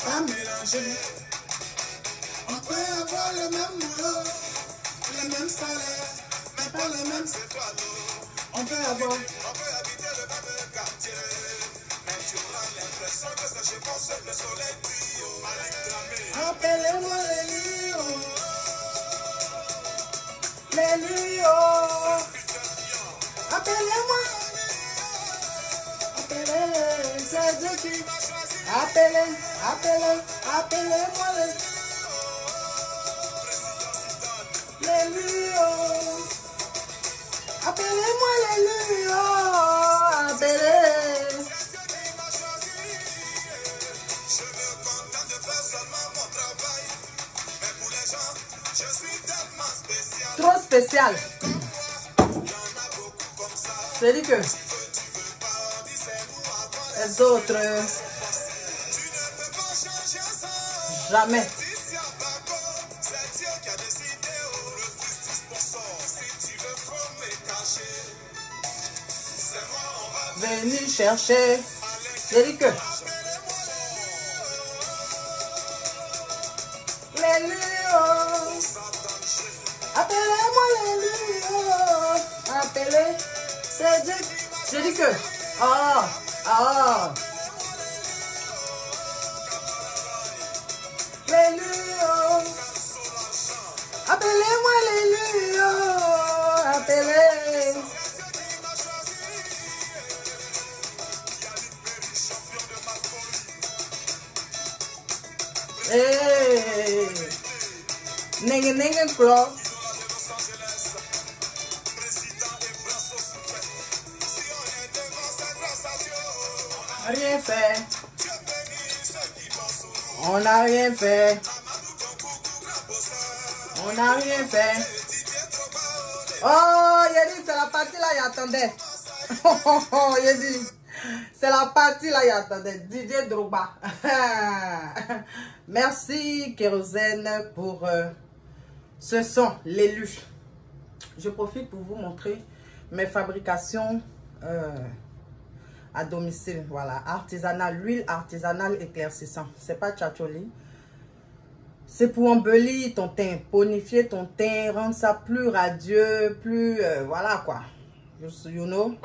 à mélanger. On peut avoir le même boulot, le même salaire, mais pas les mêmes étoiles. On peut habiter le même quartier, mais tu auras l'impression que c'est chez moi seul le soleil brille. Appelez-moi les lions, appelez-moi, appelez, c'est Dieu qui, appelez-moi les lions, appelez-moi les lions, appelez. Je me contente de faire seulement mon travail, mais pour les gens, je suis tellement spécial. Trop spécial. C'est-à-dire que les autres, jamais. Venir chercher, c'est-à-dire que les lions, appelez-moi les lions, appelez, c'est Dieu. Je dis que, les lions, appelez-moi les lions, appelez. Hey, nigga club. Rien fait. On n'a rien fait. On n'a rien fait. Oh, il a dit, c'est la partie là, il attendait. Oh, il a dit, c'est la partie là, il attendait. Didier Drogba. Merci, Kérosène, pour ce son, l'élu. Je profite pour vous montrer mes fabrications à domicile. Voilà, artisanale, l'huile artisanale éclaircissant. C'est pas tchatcholi. C'est pour embellir ton teint, bonifier ton teint, rendre ça plus radieux, plus... voilà quoi. You know.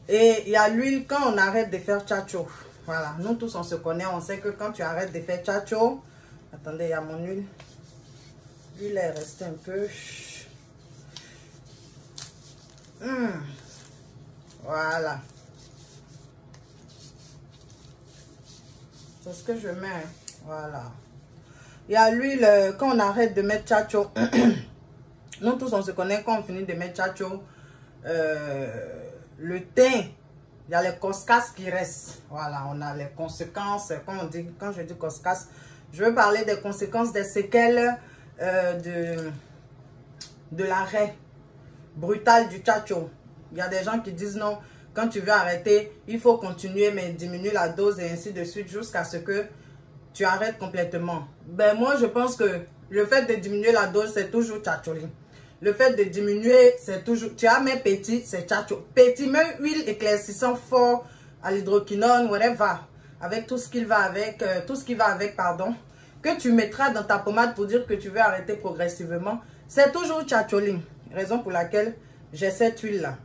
Et il y a l'huile quand on arrête de faire tchatcho. Voilà, nous tous on se connaît, on sait que quand tu arrêtes de faire tchatcho... Attendez, il y a mon huile. L'huile est restée un peu... Voilà. C'est ce que je mets. Voilà. Il y a l'huile, quand on arrête de mettre tchatcho, nous tous on se connaît quand on finit de mettre tchatcho, le teint, il y a les coscas qui restent. Voilà, on a les conséquences, quand je dis coscas, je veux parler des conséquences, des séquelles de l'arrêt brutal du tchatcho. Il y a des gens qui disent non, quand tu veux arrêter, il faut continuer, mais diminuer la dose et ainsi de suite jusqu'à ce que tu arrêtes complètement. Ben moi, je pense que le fait de diminuer la dose, c'est toujours tchatcholi. Le fait de diminuer, c'est toujours... Tu as mes petits, c'est tchatcho. Petit, même huile éclaircissant fort, à l'hydroquinone, whatever. Avec tout ce qui va avec, pardon. Que tu mettras dans ta pommade pour dire que tu veux arrêter progressivement. C'est toujours tchatcholi. Raison pour laquelle j'ai cette huile-là.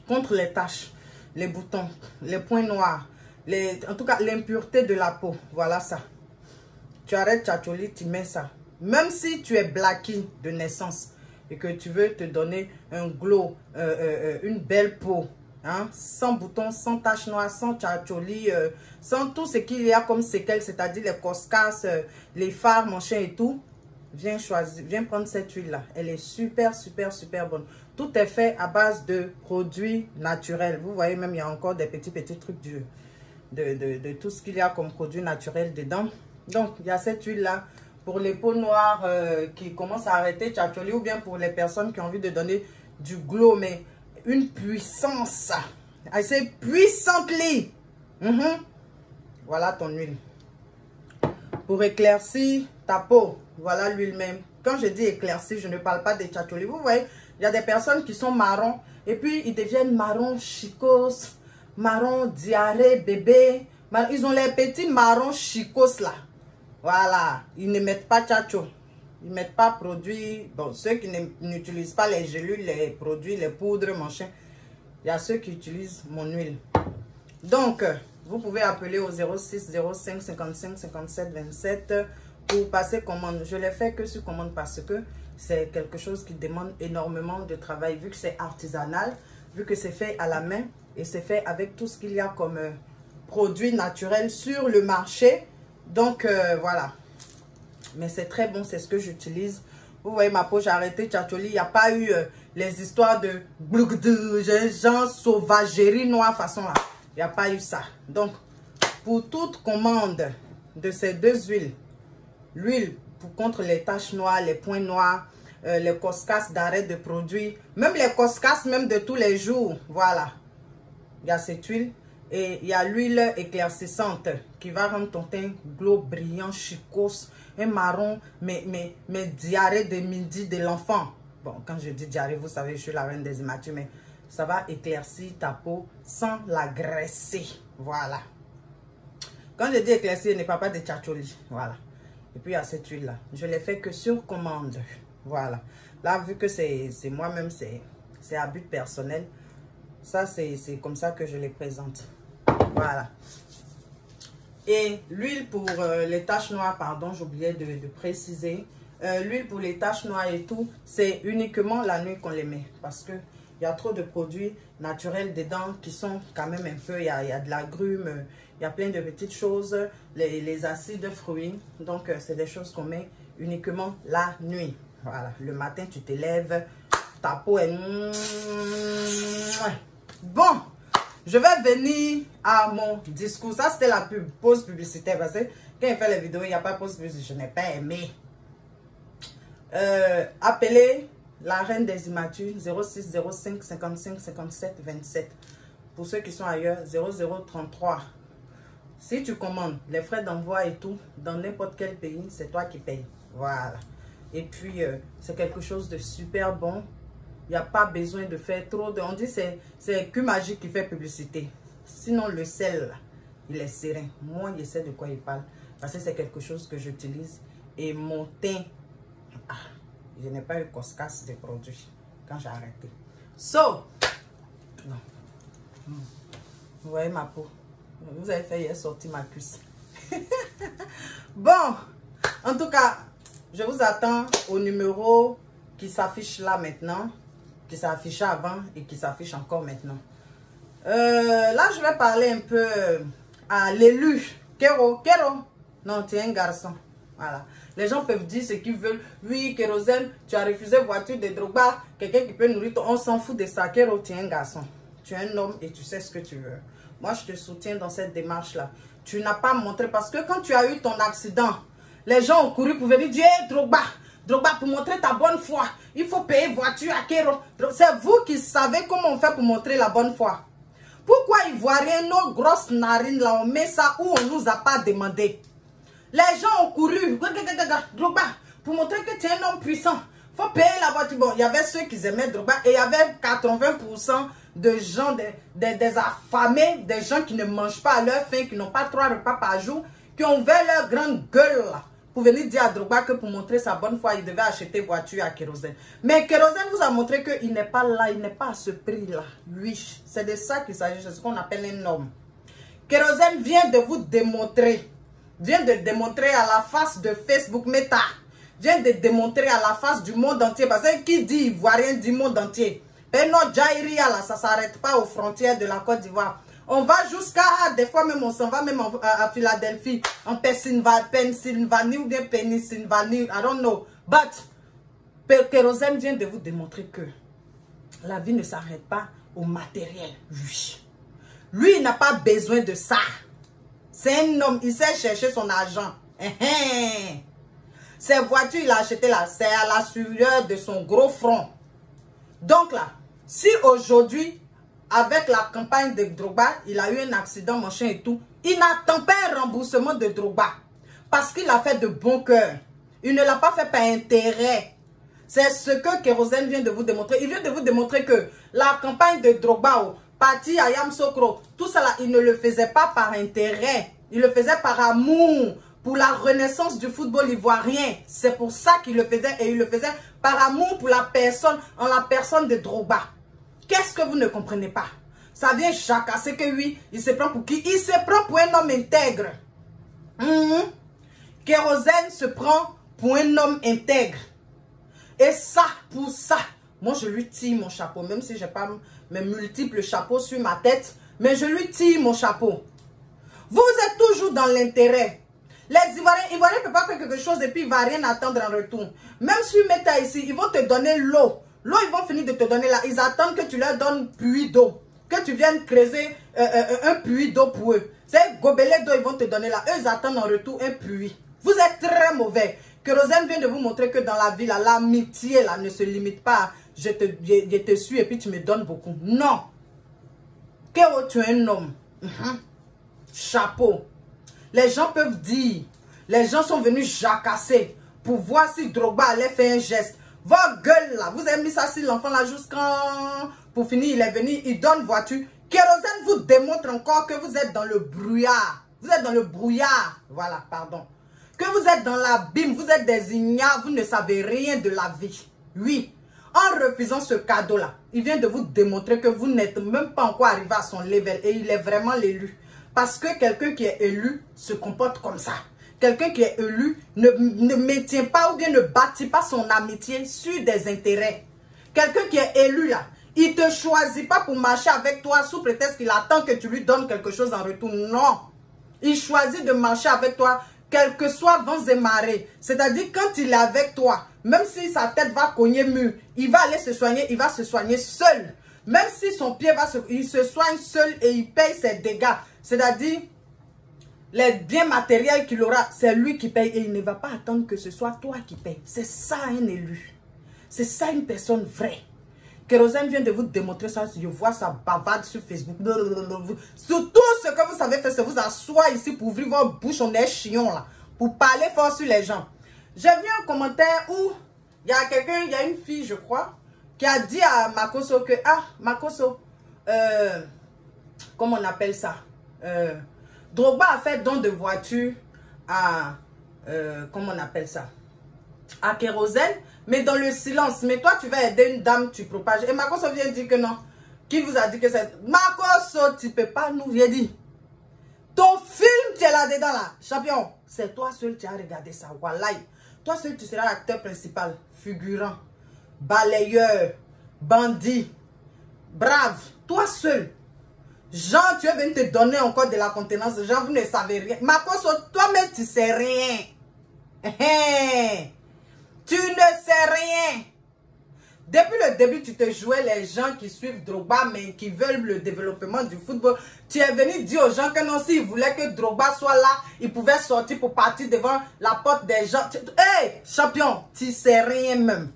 Contre les taches, les boutons, les points noirs. En tout cas, l'impureté de la peau. Voilà ça. Tu arrêtes tchatcholi, tu mets ça. Même si tu es blacky de naissance et que tu veux te donner un glow, une belle peau, hein, sans boutons, sans taches noires, sans tchatcholi, sans tout ce qu'il y a comme séquelles, c'est-à-dire les coscas, les fards, machin et tout, viens choisir, viens prendre cette huile-là. Elle est super, super, super bonne. Tout est fait à base de produits naturels. Vous voyez, même il y a encore des petits trucs de tout ce qu'il y a comme produit naturel dedans. Donc, il y a cette huile-là pour les peaux noires qui commencent à arrêter tchatcholi ou bien pour les personnes qui ont envie de donner du glow, mais une puissance. Assez puissantly. Voilà ton huile. Pour éclaircir ta peau, voilà l'huile même. Quand je dis éclaircir, je ne parle pas de tchatcholi. Vous voyez, il y a des personnes qui sont marrons et puis ils deviennent marron chicos, marron diarrhée bébé, Ils ont les petits marrons chicos là. Voilà. Ils ne mettent pas tchatcho. Ils ne mettent pas produits. Bon, ceux qui n'utilisent pas les gélules, les produits, les poudres, machin. Il y a ceux qui utilisent mon huile. Donc, vous pouvez appeler au 06 05 55 57 27 pour passer commande. Je l'ai fait que sur commande parce que c'est quelque chose qui demande énormément de travail. Vu que c'est artisanal, vu que c'est fait à la main et c'est fait avec tout ce qu'il y a comme produits naturels sur le marché. Donc, voilà. Mais c'est très bon, c'est ce que j'utilise. Vous voyez ma peau, j'ai arrêté Tchatcholi. Il n'y a pas eu les histoires de gens sauvagerie noire façon là. Il n'y a pas eu ça. Donc, pour toute commande de ces deux huiles, l'huile contre les taches noires, les points noirs, les coscasses d'arrêt de produits, même les coscasses même de tous les jours, voilà. Il y a cette huile. Et il y a l'huile éclaircissante qui va rendre ton teint glow, brillant, chicos, un marron, mais diarrhée de midi de l'enfant. Bon, quand je dis diarrhée, vous savez, je suis la reine des immatures, mais ça va éclaircir ta peau sans la graisser. Voilà. Quand je dis éclaircir, ne parle pas de tchatcholi. Voilà. Et puis, il y a cette huile-là. Je l'ai fait que sur commande. Voilà. Là, vu que c'est moi-même, c'est à but personnel. Ça, c'est comme ça que je les présente. Voilà. Et l'huile pour les taches noires, pardon, j'oubliais de préciser. L'huile pour les taches noires et tout, c'est uniquement la nuit qu'on les met. Parce que il y a trop de produits naturels dedans qui sont quand même un peu... Il y a de l'agrumes, il y a plein de petites choses, les acides fruits. Donc, c'est des choses qu'on met uniquement la nuit. Voilà. Le matin, tu te lèves, ta peau est... Bon, je vais venir à mon discours. Ça, c'était la pause publicitaire. Parce que quand il fait les vidéos, il n'y a pas de pause publicitaire. Je n'ai pas aimé. Appelez la reine des immatures 06 05 55 57 27. Pour ceux qui sont ailleurs, 0033. Si tu commandes les frais d'envoi et tout, dans n'importe quel pays, c'est toi qui payes. Voilà. Et puis, c'est quelque chose de super bon. Il n'y a pas besoin de faire trop de... On dit que c'est que Magique qui fait publicité. Sinon, le sel, là, il est serein. Moi, je sais de quoi il parle. Parce que c'est quelque chose que j'utilise. Et mon teint... Ah, je n'ai pas eu coscasse de produits quand j'ai arrêté. So, non. Vous voyez ma peau. Vous avez fait hier sortir ma cuisse. Bon, en tout cas, je vous attends au numéro qui s'affiche là maintenant. Qui s'affichait avant et qui s'affiche encore maintenant. Là, je vais parler un peu à l'élu. Kéro. Non, tu es un garçon. Voilà. Les gens peuvent dire ce qu'ils veulent. Oui, Kérosène, tu as refusé voiture de Drogba. Quelqu'un qui peut nourrir ton... On s'en fout de ça. Kéro, tu es un garçon. Tu es un homme et tu sais ce que tu veux. Moi, je te soutiens dans cette démarche-là. Tu n'as pas montré... Parce que quand tu as eu ton accident, les gens ont couru pour venir dire hey, Drogba, pour montrer ta bonne foi, il faut payer voiture à Kéro. C'est vous qui savez comment on fait pour montrer la bonne foi. Pourquoi Ivoiriens, nos grosses narines, là, on met ça où on ne nous a pas demandé? Les gens ont couru, Drogba, pour montrer que tu es un homme puissant. Il faut payer la voiture. Bon, il y avait ceux qui aimaient Drogba et il y avait 80% de gens, des affamés, des gens qui ne mangent pas à leur faim, qui n'ont pas 3 repas par jour, qui ont ouvert leur grande gueule là. Pour venir dire à Drogba que pour montrer sa bonne foi, il devait acheter voiture à Kérosène. Mais Kérosène vous a montré qu'il n'est pas là, il n'est pas à ce prix-là. Oui, c'est de ça qu'il s'agit, c'est ce qu'on appelle un homme. Kérosène vient de vous démontrer, vient de démontrer à la face de Facebook Meta, vient de démontrer à la face du monde entier, parce que qui dit Ivoirien du monde entier. Et notre Jaïria, là, ça ne s'arrête pas aux frontières de la Côte d'Ivoire. On va jusqu'à, des fois même, on s'en va même à Philadelphie, en Pennsylvanie ou bien Pennsylvanie, I don't know. But, Kérosène vient de vous démontrer que la vie ne s'arrête pas au matériel. Lui, il n'a pas besoin de ça. C'est un homme, il sait chercher son argent. Ces voitures, il a acheté là, c'est à la sueur de son gros front. Donc là, si aujourd'hui, avec la campagne de Drogba, il a eu un accident, machin et tout, il n'attend pas un remboursement de Drogba. Parce qu'il a fait de bon cœur. Il ne l'a pas fait par intérêt. C'est ce que Kérosène vient de vous démontrer. Il vient de vous démontrer que la campagne de Drogba, Pati, Ayam Sokro, tout ça là, il ne le faisait pas par intérêt. Il le faisait par amour pour la renaissance du football ivoirien. C'est pour ça qu'il le faisait et il le faisait par amour pour la personne, en la personne de Drogba. Qu'est-ce que vous ne comprenez pas? Ça vient jacasser que oui, il se prend pour qui? Il se prend pour un homme intègre. Kérosène se prend pour un homme intègre. Et ça, pour ça, moi je lui tire mon chapeau. Même si je n'ai pas mes multiples chapeaux sur ma tête, mais je lui tire mon chapeau. Vous êtes toujours dans l'intérêt. Les Ivoiriens ne peuvent pas faire quelque chose et puis il ne va rien attendre en retour. Même si tu mets ça ici, ils vont te donner l'eau. L'eau, ils vont finir de te donner là. Ils attendent que tu leur donnes puits d'eau. Que tu viennes creuser un puits d'eau pour eux. C'est gobelet d'eau, ils vont te donner là. Eux, ils attendent en retour un puits. Vous êtes très mauvais. Kérosène vient de vous montrer que dans la vie, l'amitié là ne se limite pas à je te suis et puis tu me donnes beaucoup. Non. Kéro, tu es un homme. Chapeau. Les gens peuvent dire, les gens sont venus jacasser pour voir si Drogba allait faire un geste. Votre gueule là, vous avez mis ça sur l'enfant là jusqu'en... Pour finir, il est venu, il donne voiture. Kérosène vous démontre encore que vous êtes dans le brouillard. Vous êtes dans le brouillard. Voilà, pardon. Que vous êtes dans l'abîme, vous êtes des ignares, vous ne savez rien de la vie. Oui, en refusant ce cadeau-là, il vient de vous démontrer que vous n'êtes même pas encore arrivé à son level et il est vraiment l'élu. Parce que quelqu'un qui est élu se comporte comme ça. Quelqu'un qui est élu ne maintient pas ou bien ne bâtit pas son amitié sur des intérêts. Quelqu'un qui est élu là, il ne te choisit pas pour marcher avec toi sous prétexte qu'il attend que tu lui donnes quelque chose en retour. Non. Il choisit de marcher avec toi, quel que soit vents et marées. C'est-à-dire quand il est avec toi, même si sa tête va cogner mur, il va aller se soigner, il va se soigner seul. Même si son pied va il se soigne seul et il paye ses dégâts. C'est-à-dire, les biens matériels qu'il aura, c'est lui qui paye. Et il ne va pas attendre que ce soit toi qui paye. C'est ça un élu. C'est ça une personne vraie. Kérosène vient de vous démontrer ça. Je vois sa bavade sur Facebook. Sur tout ce que vous savez faire, c'est vous asseoir ici pour ouvrir votre bouche. On est chiant là. Pour parler fort sur les gens. J'ai vu un commentaire où il y a quelqu'un, il y a une fille, je crois, qui a dit à Makosso que, ah, Makosso, comment on appelle ça? Drogba a fait don de voiture à, comment on appelle ça? À Kérosène, mais dans le silence. Mais toi, tu vas aider une dame, tu propages. Et Makosso vient dire que non. Qui vous a dit que c'est... Makosso, tu ne peux pas nous... J'ai dit, ton film, tu es là-dedans là. Champion, c'est toi seul qui as regardé ça. Wallahi. Toi seul, tu seras l'acteur principal, figurant, balayeur, bandit, brave. Toi seul. Jean, tu es venu te donner encore de la contenance. Jean, vous ne savez rien. Makosso, toi-même, tu ne sais rien. Tu ne sais rien. Depuis le début, tu te jouais les gens qui suivent Drogba, mais qui veulent le développement du football. Tu es venu dire aux gens que non, s'ils voulaient que Drogba soit là, ils pouvaient sortir pour partir devant la porte des gens. Hey, champion, tu ne sais rien même.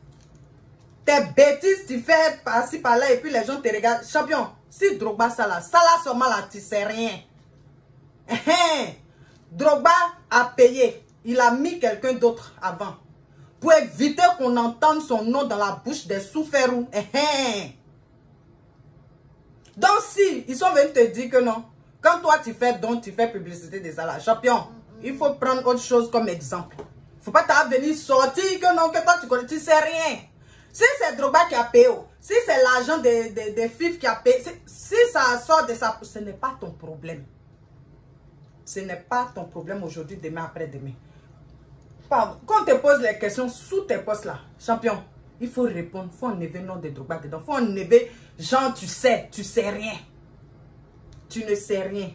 Tes bêtises, tu fais par-ci, par-là, et puis les gens te regardent. Champion, si Drogba ça là seulement là, tu ne sais rien. Drogba a payé. Il a mis quelqu'un d'autre avant. Pour éviter qu'on entende son nom dans la bouche des sous-ferrous. Donc si, ils sont venus te dire que non. Quand toi tu fais don, tu fais publicité des salades. Champion, il faut prendre autre chose comme exemple. Il ne faut pas venir sortir que non, que toi tu connais, tu sais rien. Si c'est Drogba qui a payé, si c'est l'argent des FIF qui a payé, si ça sort de ça, ce n'est pas ton problème. Ce n'est pas ton problème aujourd'hui, demain, après-demain. Quand on te pose les questions sous tes postes là, champion, il faut répondre. Il faut enlever le nom de Drogba dedans. Il faut enlever, genre, tu sais rien. Tu ne sais rien.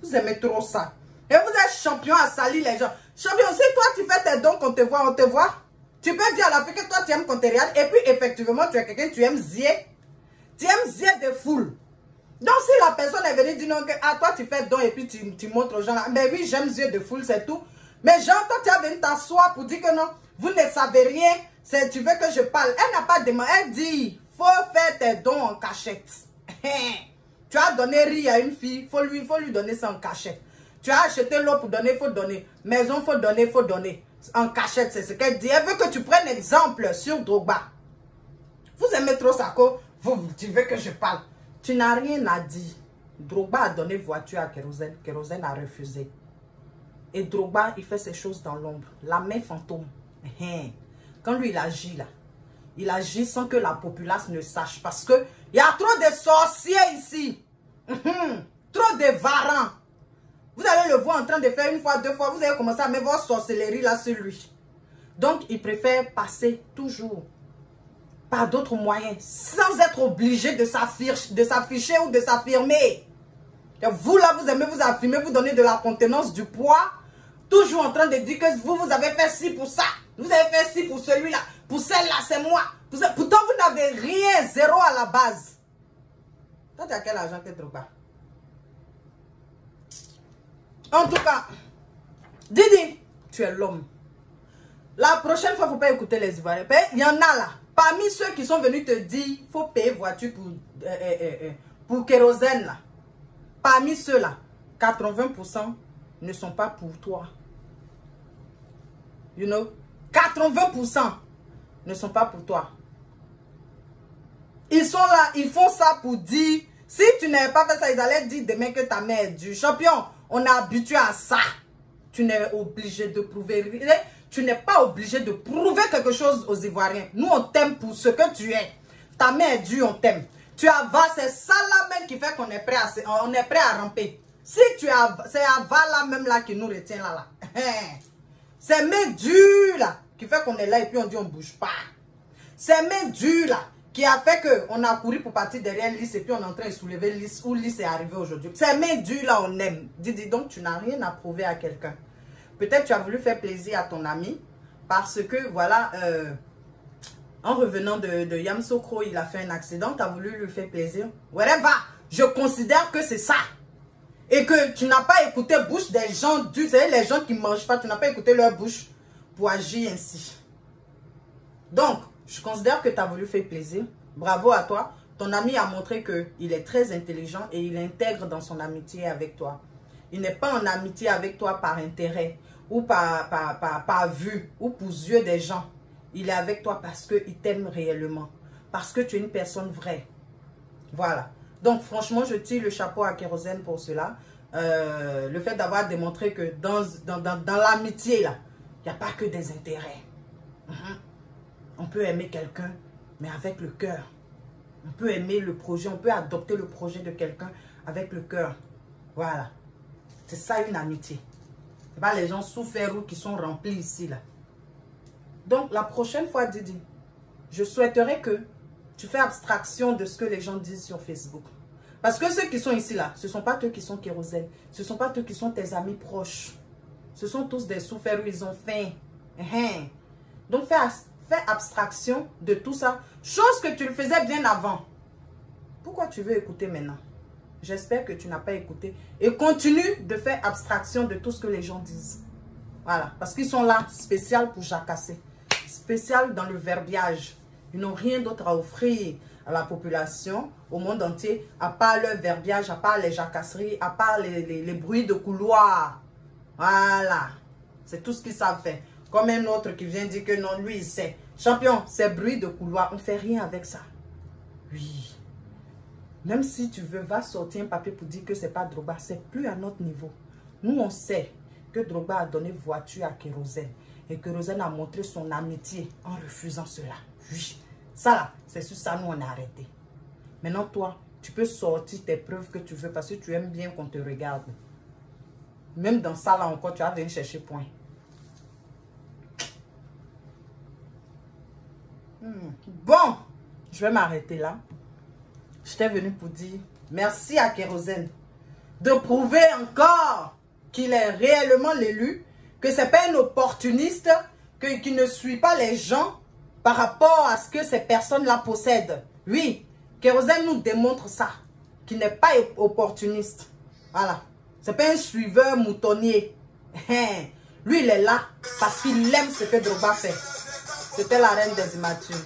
Vous aimez trop ça. Et vous êtes champion à salir les gens. Champion, si toi tu fais tes dons qu'on te voit, on te voit. Tu peux dire à la fille que toi tu aimes qu'on te regarde. Et puis effectivement, tu es quelqu'un, tu aimes zier. Tu aimes zier de foule. Donc si la personne est venue dire non, que ah, toi tu fais don et puis tu montres aux gens là. Mais oui, j'aime zier de foule, c'est tout. Mais genre, toi, tu as venu t'asseoir pour dire que non, vous ne savez rien, tu veux que je parle. Elle n'a pas demandé, elle dit, faut faire tes dons en cachette. Tu as donné riz à une fille, faut lui donner ça en cachette. Tu as acheté l'eau pour donner, il faut donner. Maison, faut donner. En cachette, c'est ce qu'elle dit. Elle veut que tu prennes exemple sur Drogba. Vous aimez trop ça, tu veux que je parle. Tu n'as rien à dire. Drogba a donné voiture à Kérosène. Kérosène a refusé. Et Drogba, il fait ces choses dans l'ombre. La main fantôme. Quand lui, il agit là, il agit sans que la populace ne sache. Parce que il y a trop de sorciers ici. Trop de varans. Vous allez le voir en train de faire une fois, deux fois. Vous allez commencer à mettre votre sorcellerie là sur lui. Donc, il préfère passer toujours par d'autres moyens. Sans être obligé de s'afficher ou de s'affirmer. Vous là, vous aimez vous affirmer, vous donner de la contenance, du poids. Toujours en train de dire que vous avez fait ci pour ça. Vous avez fait ci pour celui-là. Pour celle-là, c'est moi. Pourtant, vous n'avez rien, zéro à la base. Toi, tu as quel argent que Drogba? En tout cas, Didi, tu es l'homme. La prochaine fois, il ne faut pas écouter les Ivoiriens. Il y en a là. Parmi ceux qui sont venus te dire qu'il faut payer voiture pour kérosène là. Parmi ceux-là, 80% ne sont pas pour toi. You know? 80% ne sont pas pour toi. Ils sont là, ils font ça pour dire, si tu n'avais pas fait ça, ils allaient dire demain que ta mère est du champion. On est habitué à ça. Tu n'es obligé de prouver. Tu n'es pas obligé de prouver quelque chose aux Ivoiriens. Nous, on t'aime pour ce que tu es. Ta mère est due, on t'aime. Tu avales, c'est ça là même qui fait qu'on est prêt à ramper. Si tu as, c'est aval là même là qui nous retient là. C'est main dure là qui fait qu'on est là et puis on dit on bouge pas. C'est main dure là qui a fait qu'on a couru pour partir derrière Lys et puis on est en train de soulever Lys où Lys est arrivé aujourd'hui. C'est main dure là on aime. Dis donc tu n'as rien à prouver à quelqu'un. Peut-être tu as voulu faire plaisir à ton ami parce que voilà, en revenant de Yamoussoukro, il a fait un accident, tu as voulu lui faire plaisir. Whatever, je considère que c'est ça. Et que tu n'as pas écouté bouche des gens, tu sais, les gens qui ne mangent pas, tu n'as pas écouté leur bouche pour agir ainsi. Donc, je considère que tu as voulu faire plaisir. Bravo à toi. Ton ami a montré qu'il est très intelligent et il intègre dans son amitié avec toi. Il n'est pas en amitié avec toi par intérêt ou par vue ou pour yeux des gens. Il est avec toi parce qu'il t'aime réellement. Parce que tu es une personne vraie. Voilà. Donc, franchement, je tire le chapeau à Kérosène pour cela. Le fait d'avoir démontré que dans l'amitié, là, il n'y a pas que des intérêts. On peut aimer quelqu'un, mais avec le cœur. On peut aimer le projet, on peut adopter le projet de quelqu'un avec le cœur. Voilà. C'est ça une amitié. Ce n'est pas les gens sous ferrou qui sont remplis ici, là. Donc, la prochaine fois, Didi, je souhaiterais que tu fais abstraction de ce que les gens disent sur Facebook. Parce que ceux qui sont ici, là, ce ne sont pas eux qui sont kérosène. Ce ne sont pas eux qui sont tes amis proches. Ce sont tous des sous-ferrous, ils ont faim. Donc, fais abstraction de tout ça. Chose que tu le faisais bien avant. Pourquoi tu veux écouter maintenant? J'espère que tu n'as pas écouté. Et continue de faire abstraction de tout ce que les gens disent. Voilà. Parce qu'ils sont là, spécial pour jacasser. Spécial dans le verbiage. Ils n'ont rien d'autre à offrir à la population, au monde entier, à part leur verbiage, à part les jacasseries, à part les bruits de couloir. Voilà. C'est tout ce qu'ils savent faire. Comme un autre qui vient dire que non, lui, il sait. Champion, ces bruits de couloir, on ne fait rien avec ça. Oui. Même si tu veux, va sortir un papier pour dire que ce n'est pas Drogba. C'est plus à notre niveau. Nous, on sait que Drogba a donné voiture à Kérosène. Et Kérosène a montré son amitié en refusant cela. Oui. Ça là, c'est sur ça nous on a arrêté. Maintenant, toi, tu peux sortir tes preuves que tu veux parce que tu aimes bien qu'on te regarde. Même dans ça là encore, tu vas venir chercher point. Bon, je vais m'arrêter là. Je t'ai venu pour dire merci à Kérosène de prouver encore qu'il est réellement l'élu, que ce n'est pas un opportuniste, qui ne suit pas les gens par rapport à ce que ces personnes-là possèdent. Oui, Kérosène nous démontre ça, qu'il n'est pas opportuniste. Voilà. Ce n'est pas un suiveur moutonnier. Lui, il est là parce qu'il aime ce que Drogba fait. C'était la reine des immatures.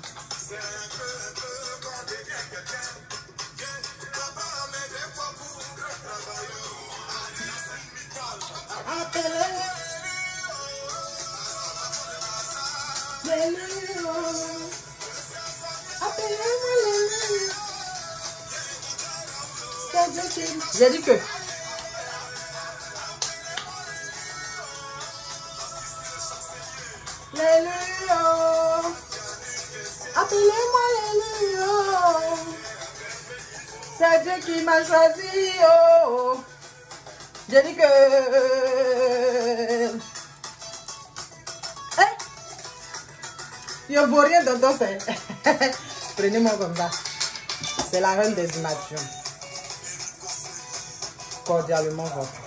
Dieu qui... J'ai dit que... Alléluia. Appelez-moi Alléluia. C'est Dieu qui m'a choisi. Oh. J'ai dit que... Je ne vois rien dans ton sein. Prenez-moi comme ça. C'est la reine des imaginations. Cordialement votre.